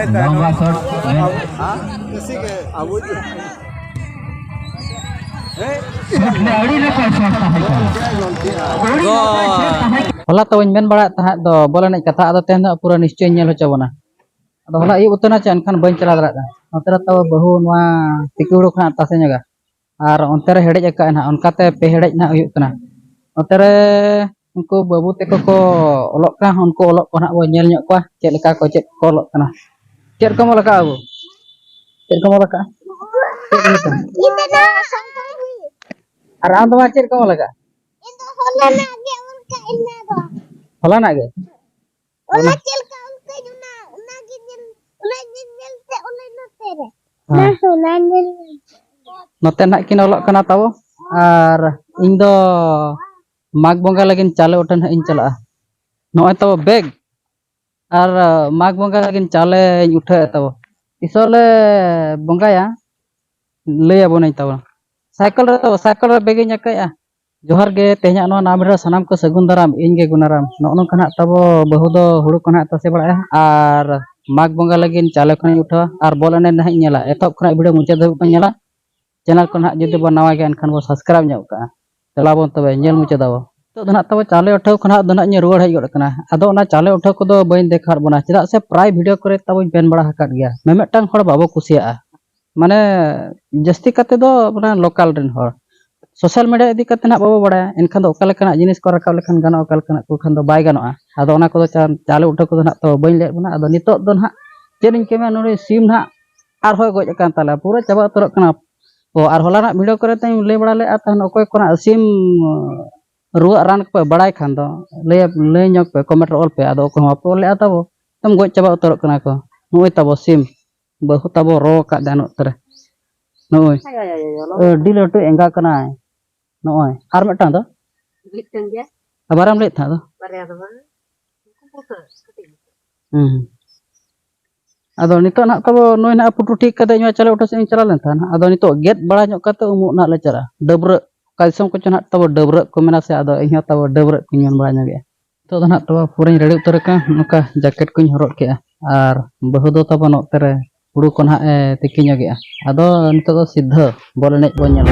lomba shot होला तो इन main बड़ा तहा दो बोले नहीं कथा अदो तेन पूरा निश्चय नेल होचा बना अदो होला ई उतना चे अनखान बन चला दरा नतरे तो बहु नवा तिकुड़ो खना तासे जगा और अंतरे हेडेज का ना उनकाते पे हेडेज ना हुयुक कना अंतरे उनको बाबू तेको को ओलक का उनको ओलक को ना बो नेल ᱧᱚᱜ को चेक लेका को चेक को ओलक कना चेक को लगा अबो चेक को लगा और आम दमा चेक को लगा होला ना गे Ola celka unka juna unagi jin unagi jil te ulai note re nah unagi note nak kin olok kana tawo ar ing do mag bonga lagin chale utan ing chala noy tawo bag ar mag bonga lagin chale ing utha tawo isole bonga ya lay abonai tawo cycle re bag ing akaya जोहर गे तेहना no नामरे सनाम को सगुन दाराम इनगे Gunaram no कना तबो बहु दो हुड़ु कना तसे बड़ा और माग बंगा लगिन चाले खने उठा और बोल एने नहीं नेला एतब खना वीडियो मुचे दब नेला चैनल को ना जदि बो नवा गे एनखान बो सब्सक्राइब ᱧᱚᱜ का चला बो तबे नेल मुचे दाबो तो दना तबो चाले उठा खना दना ᱧ रुवाड़ हई गड कना अदो ओना चाले उठा को दो बइन देखार बना चदा से प्राय वीडियो करे तबो बेन बड़ा हकाट गया मेमेटांग हड़ बाबो कुसिया माने जस्ती कते दो माने लोकल रेन हड़ सोशल मीडिया इदी कते ना बाबो बड़ा एनखान दो ओकाले कना जिनिस को रकाब लेखान गानो ओकाले कना को खान दो बाय गानोआ आदो ओना को चाले उठा को ना तो बइन ले बना आदो नितो दो ना चेनिन केमे नोरे सिम ना आर होय गज कान ताला पूरा चाबा तरक कना ओ आर होला ना वीडियो करे तई ले बड़ा ले आतन ओकोय कोना सिम रुआ रान को बड़ाय खान दो ले ᱧᱚᱜ पे कमेंट ऑल पे आदो को अपो ले आताबो तम गज चाबा तरक कना को नोय तबो सिम बहु तबो रो का दानो तरे नोय डिलो टू एंगा कना नोय आर मटां दो gitu ya abaram le था दो bare ada bang ado nito na tabo noy na putu ठीक kate ᱧᱚ चले उठो से चला लेन था ado nito गेट बड़ा ᱧᱚᱜ kate umu na le चला डबरे काइसम को चना तabo डबरे को मेना से ado इहा तabo डबरे को ñon बड़ा ᱧगे तो दना तabo पूरा रेडी उतर का नुका जैकेट को हरक के आर बहु दो तabo न तेरे हुड़ू को ना तिकी ᱧगे ado nito दो सिद्ध बोल ने बो ñल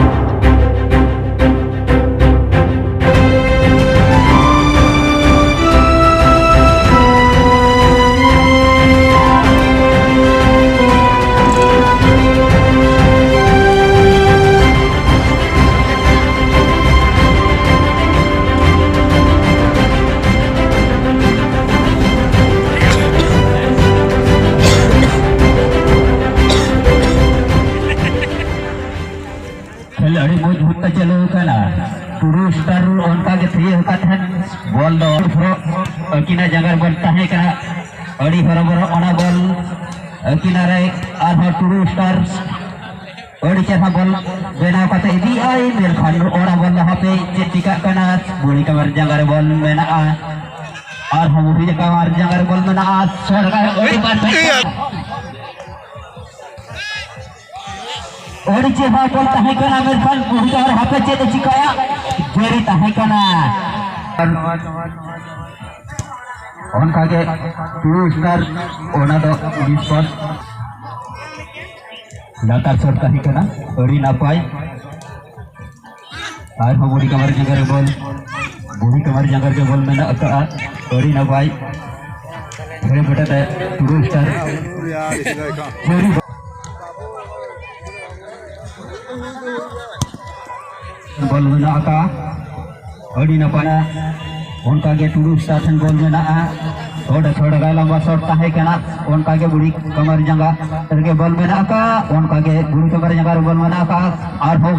अड़ी मोज हुत्ता चलो कना टूरू स्टार उनका के थ्री होता था बॉल दो अकिना जंगर बॉल ताहे कना अड़ी बराबर ओना बॉल अकिना रे आर हो टूरू स्टार अड़ी चहा बॉल बेना कते इदी आई मेल खान ओना बॉल हापे चेटिका कना बुरी कमर जंगर बॉल मेना आर हो बुरी कमर जंगर बॉल मेना सरगा अड़ी बात ओड़ी चेहा बॉल ताहे कना मेरे पास बुरी और हापे चेत चिकाया जेरी ताहे कना उनका के टू स्टार ओना दो स्पॉट लातार शॉट ताहे कना ओड़ी नापाय आर हो बुरी कमर जंगर के बॉल में ना अका ओड़ी नापाय फिर बेटा टू स्टार जेरी बॉल में आका अड़ी नपाया उनका के टूडू स्टार्ट बॉल में थोड़ा गा लंबा शॉट ताहे कना उनका के बुड़ी कमर जंगा के बॉल में आका उनका के बुड़ी कमर जंगा बॉल में आका और हो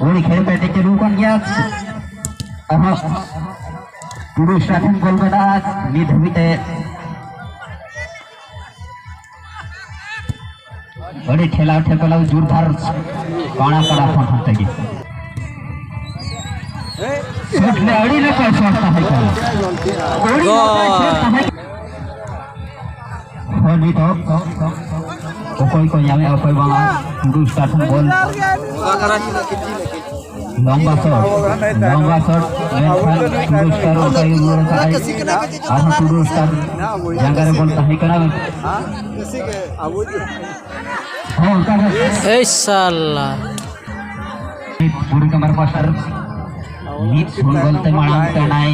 बुड़ी खेल पे टेके रू कन गया टूडू स्टार्ट बॉल में नी धबिते बड़ी ठेला ठेकला जोरदार काना काना फोन होते की ने अड़ी ने को शॉट है होनी तो कोई को यामे कोई बांगा टूडू start ball lomba shot menkan Star onta ge gol ka ai arha Turu Star janggar gol tahi kana onta Eh salah. puri kamar pasar hit gol te malang te nai